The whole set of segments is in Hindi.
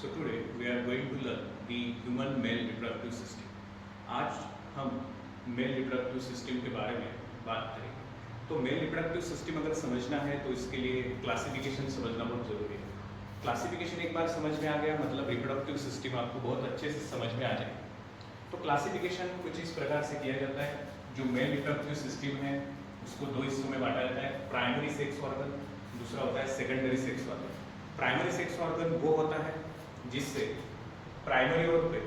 So today we are going to learn the human male reproductive system. आज हम मेल रिप्रोडक्टिव सिस्टम के बारे में बात करेंगे। तो मेल रिप्रोडक्टिव सिस्टम अगर समझना है तो इसके लिए क्लासिफिकेशन समझना बहुत जरूरी है। क्लासिफिकेशन एक बार समझ में आ गया मतलब रिप्रोडक्टिव सिस्टम आपको बहुत अच्छे से समझ में आ जाएगा। तो क्लासिफिकेशन कुछ इस प्रकार से किया जाता है। जो मेल रिप्रोडक्टिव सिस्टम है उसको दो हिस्सों में बांटा जाता है, प्राइमरी सेक्स ऑर्गन, दूसरा होता है secondary sex organ. Primary sex organ वो होता है जिससे प्राइमरी ओर पे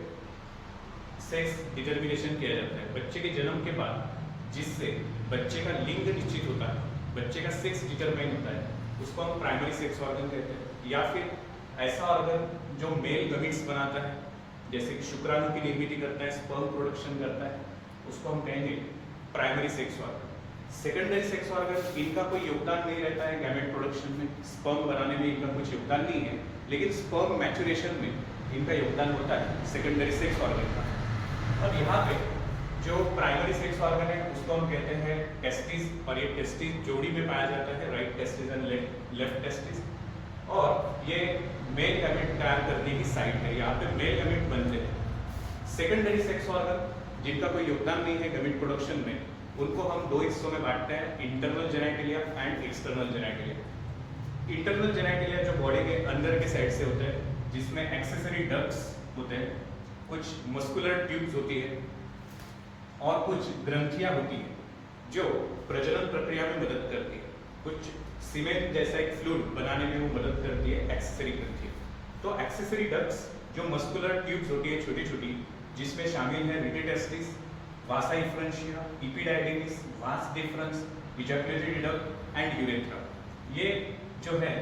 सेक्स डिटर्मिनेशन किया जाता है, बच्चे के जन्म के बाद जिससे बच्चे का लिंग निश्चित होता है, बच्चे का सेक्स डिटरमाइन होता है, उसको हम प्राइमरी सेक्स ऑर्गन कहते हैं। या फिर ऐसा ऑर्गन जो मेल गमीट्स बनाता है, जैसे कि शुक्राणु की निर्मित करता है, स्पर्म प्रोडक्शन करता है, उसको हम कहेंगे primary sex organ. Secondary sex organ इनका कोई योगदान नहीं रहता है गैमेट प्रोडक्शन में, स्पर्म बनाने में इनका कुछ योगदान नहीं है, लेकिन स्पर्म मैच्योरेशन में इनका योगदान होता है सेकेंडरी सेक्स ऑर्गन का। अब यहाँ पे जो प्राइमरी सेक्स ऑर्गन है उसको हम कहते हैं टेस्टिस, और ये टेस्टिस जोड़ी में पाया जाता है, right testis and left testis. और ये मेल गैमेट तैयार करने की साइट है, यहाँ पे मेल गैमेट बनते हैं। सेकेंडरी सेक्स ऑर्गन जिनका कोई योगदान नहीं है गैमेट प्रोडक्शन में, उनको हम दो हिस्सों में बांटते हैं, internal genitalia and external genitalia. Internal genitalia जो बॉडी के अंदर के साइड से होते हैं, जिसमें एक्सेसरी डक्ट्स होते हैं, कुछ मस्कुलर ट्यूब्स होती है और कुछ ग्रंथियां होती है जो प्रजनन प्रक्रिया में मदद करती है। कुछ सीमेंट जैसा एक फ्लूइड बनाने में वो मदद करती है, एक्सेसरी ग्रंथियां। तो एक्सेसरी डक्ट्स जो मस्कुलर ट्यूब्स होती है छोटी छोटी, जिसमें शामिल है रिटिटेस्टिस, वासा efferentia, epididymis, vas deferens, ejaculatory duct and urethra. ये जो है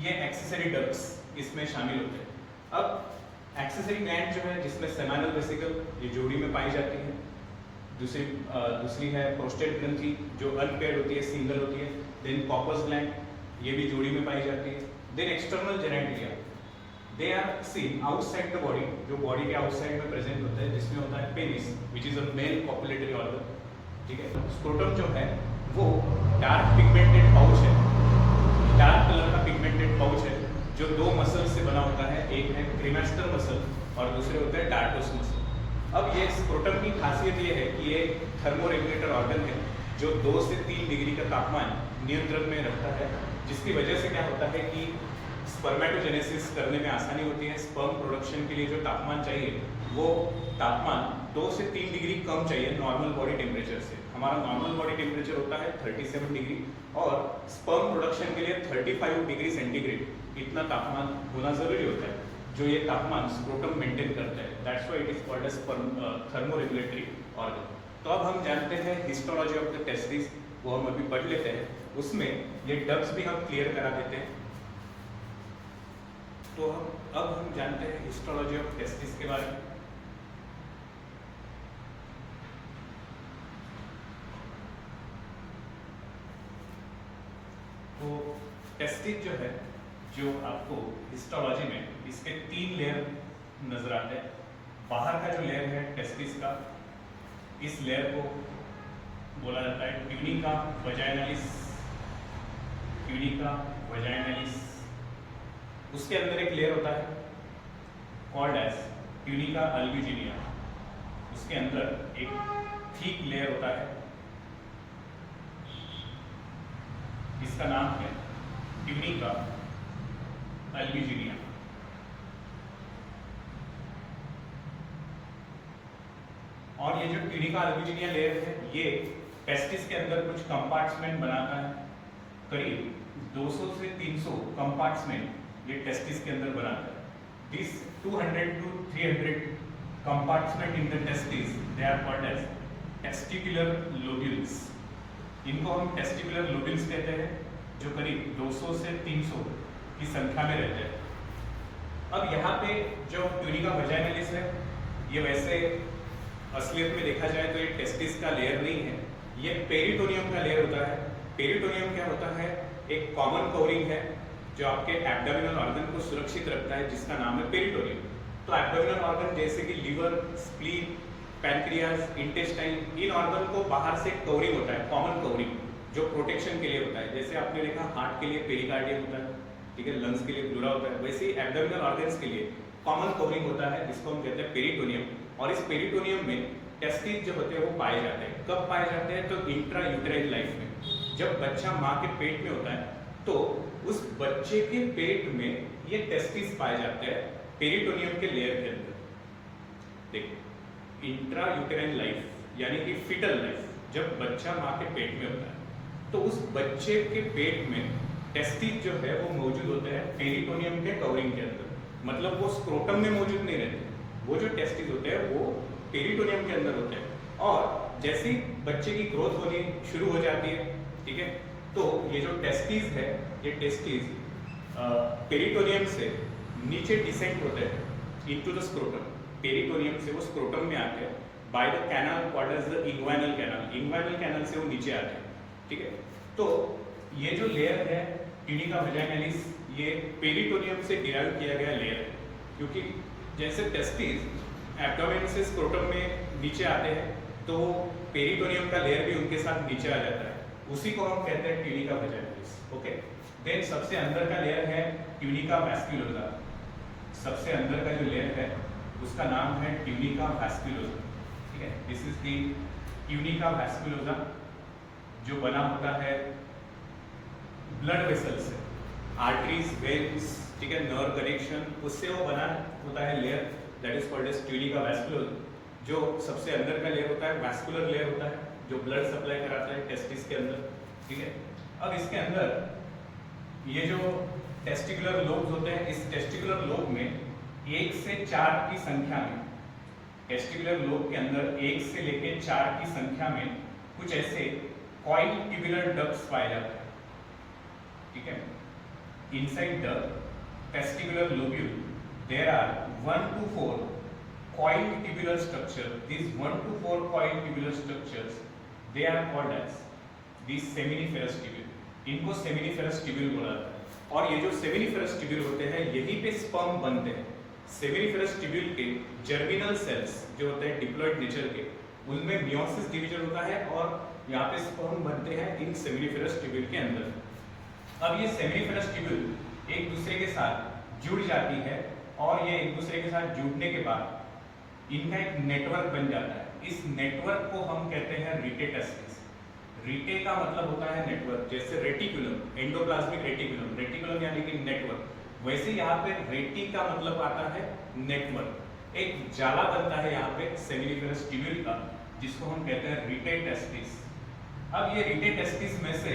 ये एक्सेसरी डक्ट्स इसमें शामिल होते हैं। अब एक्सेसरी ग्लैंड जो है जिसमें सेमिनल वेसिकल ये जोड़ी में पाई जाती है, दूसरी है प्रोस्टेट ग्रंथि जो अनपेयर्ड होती है, सिंगल होती है। देन कॉर्पस ग्लैंड ये भी जोड़ी में पाई जाती है। Then external genitalia, they are seen outside the body, जो बॉडी के आउटसाइड में प्रेजेंट होता है, जिसमें होता है penis which is a male copulatory organ. ठीक है, स्क्रोटम जो है वो डार्क पिगमेंटेड पाउच है, डार्क कलर का पिगमेंटेड पाउच है जो दो मसल से बना होता है, एक है क्रीमेस्टर मसल और दूसरे होते हैं डार्टोस मसल। अब ये स्क्रोटम की खासियत ये है कि ये थर्मोरेगुलेटर ऑर्गन है जो 2 से 3 डिग्री का तापमान नियंत्रण में रखता है, जिसकी वजह से क्या होता है कि स्पर्मेटोजेनेसिस करने में आसानी होती है। स्पर्म प्रोडक्शन के लिए जो तापमान चाहिए वो तापमान 2 से 3 डिग्री कम चाहिए नॉर्मल बॉडी टेम्परेचर से। हमारा नॉर्मल बॉडी टेम्परेचर होता है 37 डिग्री और स्पर्म प्रोडक्शन के लिए 35 डिग्री सेंटीग्रेड इतना तापमान होना जरूरी होता है, जो ये तापमान स्क्रोटम मेंटेन करता है। That's why it is called as thermoregulatory organ. तो अब हम जानते हैं हिस्टोलॉजी ऑफ द टेस्टिस, वो हम अभी पढ़ लेते हैं, उसमें ये डक्ट्स भी हम क्लियर करा देते हैं। तो अब हम जानते हैं हिस्टोलॉजी ऑफ टेस्टिस के बारे में। तो टेस्टिस जो है, जो आपको हिस्टोलॉजी में इसके 3 लेयर नजर आते हैं। बाहर का जो लेयर है टेस्टिस का, इस लेयर को बोला जाता है ट्यूनिका वजाइनालिस, ट्यूनिका वजाइनालिस। उसके अंदर एक लेयर होता है कॉल्ड एज ट्यूनिका अल्बिजिनिया, उसके अंदर एक थिक लेयर होता है, इसका नाम है ट्यूनिका अल्बिजिनिया। और ये जो ट्यूनिका अल्बिजिनिया लेयर है ये टेस्टिस के अंदर कुछ कंपार्टमेंट बनाता है, करीब 200 से 300 कंपार्टमेंट ये टेस्टिस के अंदर बनाता है। This 200 to 300 compartment in the testis they are called as testicular lobules. इनको हम टेस्टिकुलर लोब्यूल्स कहते हैं, जो करीब 200 से 300 की संख्या में रहते हैं। अब यहाँ पे जो ट्यूनिका वजाइनालिस है ये वैसे असलियत में देखा जाए तो ये टेस्टिस का लेयर नहीं है, ये पेरिटोनियम का लेयर होता है। पेरिटोनियम क्या होता है, एक कॉमन कवरिंग है जो आपके एब्डोमिनल ऑर्गन को सुरक्षित रखता है, जिसका नाम है पेरिटोनियम। तो एब्डोमिनल ऑर्गन जैसे कि लीवर, स्प्लीन, पैनक्रियाज, इंटेस्टाइन, इन ऑर्गन को बाहर से कवरिंग होता है, कॉमन कवरिंग, जो प्रोटेक्शन के लिए होता है। जैसे आपने देखा हार्ट के लिए पेरिकार्डियम होता है, ठीक है, लंग्स के लिए प्लूरा होता है, वैसे ही एब्डोमिनल ऑर्गन्स के लिए कॉमन कवरिंग होता है जिसको हम कहते हैं पेरिटोनियम। और इस पेरिटोनियम में टेस्टिस जो होते हैं वो पाए जाते हैं। कब पाए जाते हैं? तो इंट्रा यूटेराइन लाइफ में, जब बच्चा माँ के पेट में होता है तो उस बच्चे के पेट में ये टेस्टिस पाए जाते हैं पेरिटोनियम के लेयर के अंदर। देखो, इंट्रा यूटेराइन लाइफ यानी कि फीटल लाइफ, जब बच्चा माँ के पेट में होता है तो उस बच्चे के पेट में टेस्टिस जो है वो मौजूद होते हैं पेरिटोनियम के कवरिंग के अंदर। मतलब वो स्क्रोटम में मौजूद नहीं रहते, वो जो टेस्टिस होते हैं वो पेरिटोनियम के अंदर होते हैं। और जैसे ही बच्चे की ग्रोथ होनी शुरू हो जाती है, ठीक है, तो ये जो टेस्टिस है, ये टेस्टिस पेरिटोनियम से नीचे डिसेंट होते हैं इनटू द स्क्रोटम। पेरिटोनियम से वो स्क्रोटम में आते हैं by the canal called as the inguinal canal. Inguinal canal से वो नीचे आते हैं, ठीक है। तो ये जो लेयर है ट्यूनिका वैजाइनालिस, ये पेरिटोनियम से डिराइव किया गया लेयर है, क्योंकि जैसे टेस्टिस एब्डोमेन से स्क्रोटम में नीचे आते हैं तो पेरिटोनियम का लेयर भी उनके साथ नीचे आ जाता है, उसी को हम कहते हैं ट्यूनिका वैजाइनालिस। ओके, देन सबसे अंदर का लेयर है ट्यूनिका वैस्कुलोसा। सबसे अंदर का जो लेयर है उसका नाम है ट्यूनिका वैस्कुलोसा, ठीक है। This is the tunica vasculosa, जो बना होता है ब्लड वेसल से, आर्टरीज, वेन्स, ठीक है, नर्व कनेक्शन, उससे वो बना होता है layer, that is called as tunica vasculosa. जो सबसे अंदर का लेयर होता है वैस्कुलर लेयर होता है, जो ब्लड सप्लाई कराता है टेस्टिस के अंदर, ठीक है। अब इसके अंदर ये जो टेस्टिकुलर लोब्स होते हैं, इस टेस्टिकुलर लोब में 1 से 4 की संख्या में, टेस्टिकुलर लोब के अंदर 1 से लेकर 4 की संख्या में कुछ ऐसे कॉइल ट्यूबुलर डक्ट्स पाए जाते हैं, ठीक है। Inside the testicular lobule there are 1 to 4 coiled tubular structure. These 1 to 4 coiled tubular structures, they are called as the seminiferous tubule. इनको seminiferous tubule बोला जाता है। और ये जो seminiferous tubule होते हैं यहीं पे sperm बनते हैं। seminiferous tubule के germinal cells जो होते हैं diploid नेचर के, उनमें meiosis डिवीजन होता है और यहाँ पे sperm बनते हैं इन seminiferous tubule के अंदर। अब ये seminiferous tubule एक दूसरे के साथ जुड़ जाती है और ये एक दूसरे के साथ जुड़ने के बाद इनका एक नेटवर्क बन जाता है। इस नेटवर्क को हम कहते हैं रिटे टेस्टिस। रिटे का मतलब होता है नेटवर्क, जैसे रेटिकुलम, एंडोप्लाज्मिक रेटिकुलम, रेटिकुलम यानी कि नेटवर्क, वैसे यहाँ पे रेटी का मतलब आता है नेटवर्क। एक जाला बनता है यहाँ पे सेमिनिफेरस ट्यूब्यूल का, जिसको हम कहते हैं रिटे टेस्टिस। अब ये रिटे टेस्टिस में से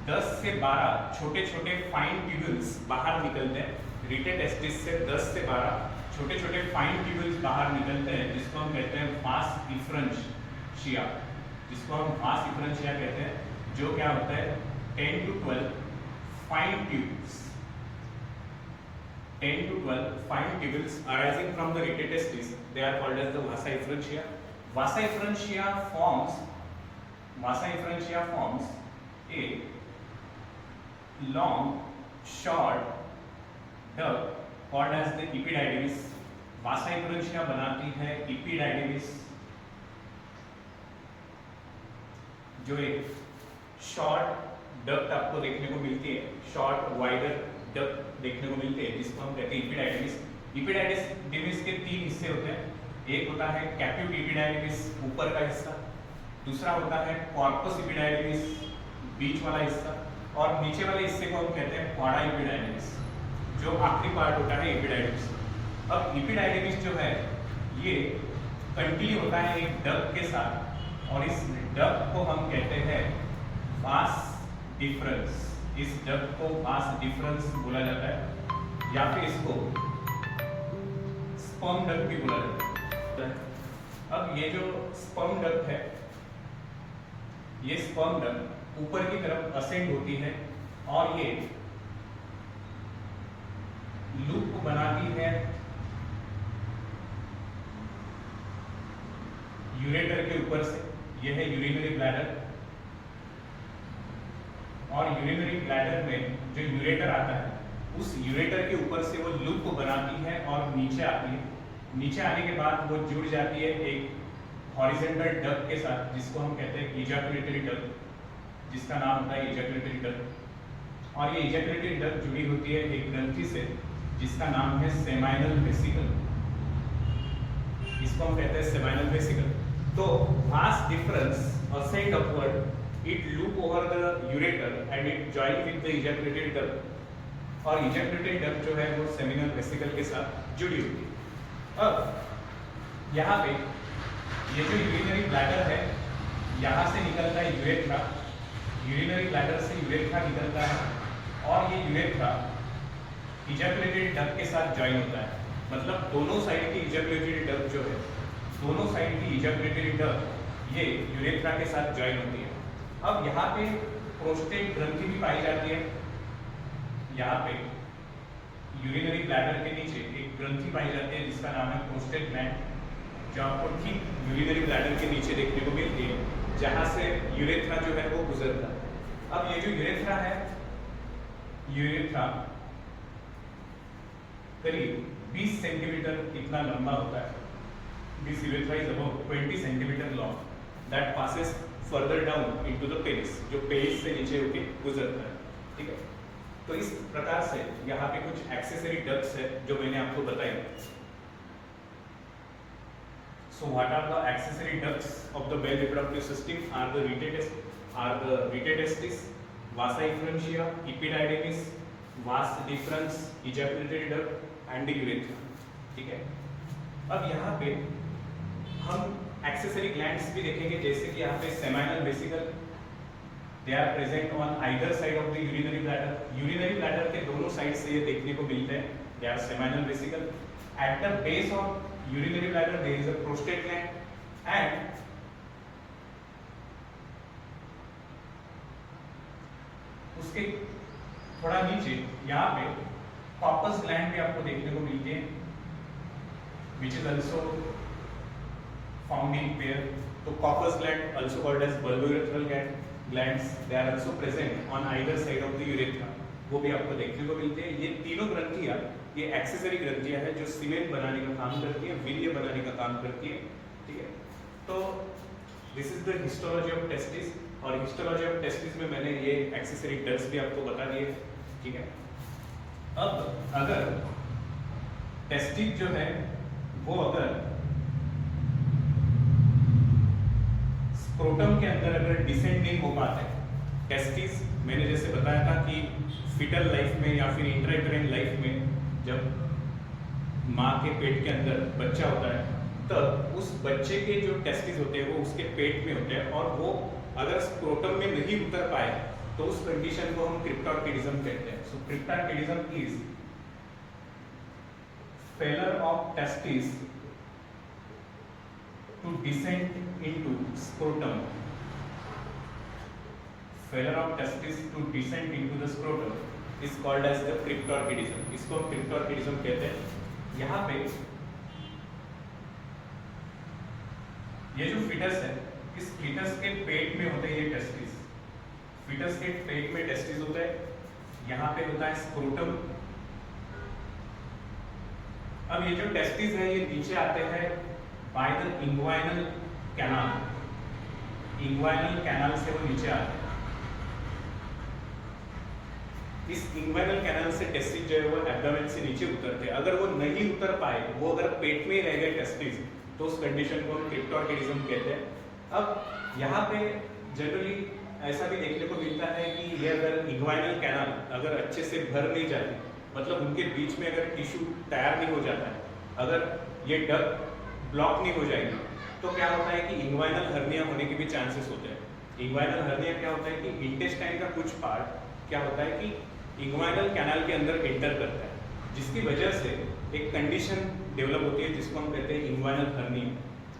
10 से 12 छोटे छोटे फाइन ट्यूब्यूल्स बाहर निकलते हैं। रिटे टेस्टिस से 10 से 12 छोटे छोटे फाइन ट्यूब्यूल्स बाहर निकलते हैं, जिसको हम कहते हैं वास डिफरेंशिया, जिसको हम वास डिफरेंशिया कहते हैं, जो क्या होता है 10 to 12 fine tubes, 10 to 12 fine tubules arising from the rete testis, they are called as the vasa efferentia. Vasa efferentia forms a long short duct called as the epididymis. Vasa efferentia बनाती है epididymis, जो एक शॉर्ट डक्ट आपको देखने को मिलती है, शॉर्ट वाइडर डक्ट देखने को मिलती है, जिसको हम कहते हैं epididymis. epididymis के 3 हिस्से होते हैं। एक होता है कैप्यूट epididymis, ऊपर का हिस्सा, दूसरा होता है कॉर्पस epididymis, बीच वाला हिस्सा, और नीचे वाले हिस्से को हम कहते हैं क्वाडा epididymis, जो आखिरी पार्ट होता है epididymis। अब epididymis जो है ये कंटिन्यू होता है एक डक्ट के साथ, और इस डक्ट को हम कहते हैं वास डिफरेंस। इस डक्ट को वास डिफरेंस बोला जाता है, या फिर इसको स्पर्म डक्ट भी बोला जाता है। अब ये जो स्पर्म डक्ट है, ये स्पर्म डक्ट ऊपर की तरफ असेंड होती है और ये लूप बनाती है यूरेटर के ऊपर से। यह है यूरिनरी ब्लैडर, और यूरिनरी ब्लैडर में जो यूरेटर आता है, उस यूरेटर के ऊपर से वो लूप बनाती है और नीचे आती है। नीचे आने के बाद वो जुड़ जाती है एक हॉरिजॉन्टल डक्ट के साथ, जिसको हम कहते हैं इजैकुलेटरी डक्ट, जिसका नाम होता है इजैकुलेटरी डक्ट। और ये इजैकुलेटरी डक्ट जुड़ी होती है एक ग्रंथि से जिसका नाम है सेमाइनल वेसिकल, इसको हम कहते हैं सेमाइनल वेसिकल। तो vast difference ascend upward, it loop over the ureter and it join with the ejaculated duct, और ejaculated duct जो है वो सेमिनल वेसिकल के साथ जुड़ी होती है। अब यहाँ पे ये जो यूरिनरी ब्लैडर है, यहाँ से निकलता है यूरेथ्रा, यूरिनरी ब्लैडर से यूरेथ्रा निकलता है और ये यूरेथ्रा इजैकुलेटेड डक्ट के साथ ज्वाइन होता है। मतलब दोनों साइड की इजैकुलेटरी डक्ट जो है, दोनों साइड की इजैकुलेटरी डक्ट ये यूरेथ्रा के साथ ज्वाइन होती है। अब यहाँ पे प्रोस्टेट ग्रंथि भी पाई जाती है। यहाँ पे यूरिनरी ब्लैडर के नीचे एक ग्रंथि पाई जाती है जिसका नाम है प्रोस्टेट ग्लैंड, जो आपको ठीक यूरिनरी ब्लैडर के नीचे देखने को मिलती है, जहाँ से यूरेथ्रा जो है वो गुजरता है। अब ये जो यूरेथ्रा है, यूरेथ्रा करीब 20 सेंटीमीटर इतना लंबा होता है। This urethra is about 20 centimeter long that passes further down into the penis, जो पेनिस से नीचे होके गुजरता है। ठीक है, तो इस प्रकार से यहाँ पे कुछ एक्सेसरी डक्ट्स है जो मैंने आपको बताई। So what are the accessory ducts of the male reproductive system? Are the retestis, vasa efferentia, epididymis, vas deferens, ejaculatory duct and the urethra। ठीक है, अब यहाँ पे हम एक्सेसरी ग्लैंड्स भी देखेंगे, जैसे कि यहाँ पे seminal vesicle, they are present on either side of the urinary bladder. Urinary bladder के दोनों साइड से ये देखने को मिलते हैं, they are seminal vesicle. At the base of urinary bladder there is a prostate gland and उसके थोड़ा नीचे यहाँ पे कॉर्पस ग्लैंड भी आपको देखने को मिलती है, which is also found in pair। तो corpus gland also called as bulbourethral glands, they are also present on either side of the urethra, वो भी आपको देखने को मिलते हैं। ये तीनों ग्रंथियां, ये एक्सेसरी ग्रंथियां हैं जो सीमेन बनाने का काम करती हैं, वीर्य बनाने का काम करती है। ठीक है, तो this is the histology of testis, और हिस्टोलॉजी ऑफ टेस्टिस में मैंने ये एक्सेसरी डक्ट्स भी आपको बता दिए। ठीक है, अब अगर टेस्टिस जो है वो अगर स्क्रोटम के अंदर अगर डिसेंड नहीं हो पाते, टेस्टिस मैंने जैसे बताया था कि फिटल लाइफ में या फिर इंट्रायूटेराइन लाइफ में जब माँ के पेट के अंदर बच्चा होता है, तब उस बच्चे के जो टेस्टिस होते हैं वो उसके पेट में होते हैं, और वो अगर स्क्रोटम में नहीं उतर पाए तो उस कंडीशन को हम क्रिप्टोर्किडिज्म कहते हैं। So cryptorchidism is failure of testis to descend into scrotum, failure of testis to descend into the scrotum is called as the cryptorchidism। इसको हम cryptorchidism कहते हैं। यहाँ पे ये जो फीटस है, इस फीटस के पेट में होते हैं ये टेस्टिस, फीटस के पेट में टेस्टिस होता है, यहाँ पे होता है स्क्रोटम। अब ये जो टेस्टिस है ये नीचे आते हैं by the inguinal canal, inguinal canal से वो नीचे आते हैं। इस इंग्वाइनल कैनाल से टेस्टिस जो है वो एब्डोमेन से नीचे उतरते हैं। अगर वो नहीं उतर पाए, वो अगर पेट में ही रह गए टेस्टिस, तो उस कंडीशन को हम क्रिप्टोर्किडिज्म कहते हैं। अब यहाँ पे जनरली ऐसा भी देखने को मिलता है कि ये अगर इंग्वाइनल कैनाल अगर अच्छे से भर नहीं जाती, मतलब उनके बीच में अगर टिश्यू तैयार नहीं हो जाता है, अगर ये डक्ट ब्लॉक नहीं हो जाएगी, तो क्या होता है कि इंग्वाइनल हर्निया होने के भी चांसेस होते हैं। इंग्वाइनल हर्निया क्या होता है कि इंटेस्टाइन का कुछ पार्ट क्या होता है कि इंग्वाइनल कैनाल के अंदर एंटर करता है, जिसकी वजह से एक कंडीशन डेवलप होती है जिसको हम कहते हैं इंग्वाइनल हर्निया।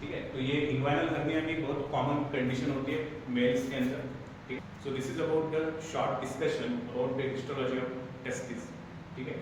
ठीक है, तो ये इंग्वाइनल हर्निया भी बहुत कॉमन कंडीशन होती है मेल्स के अंदर। ठीक है, so this is about the short discussion about the histology of testis. ठीक है।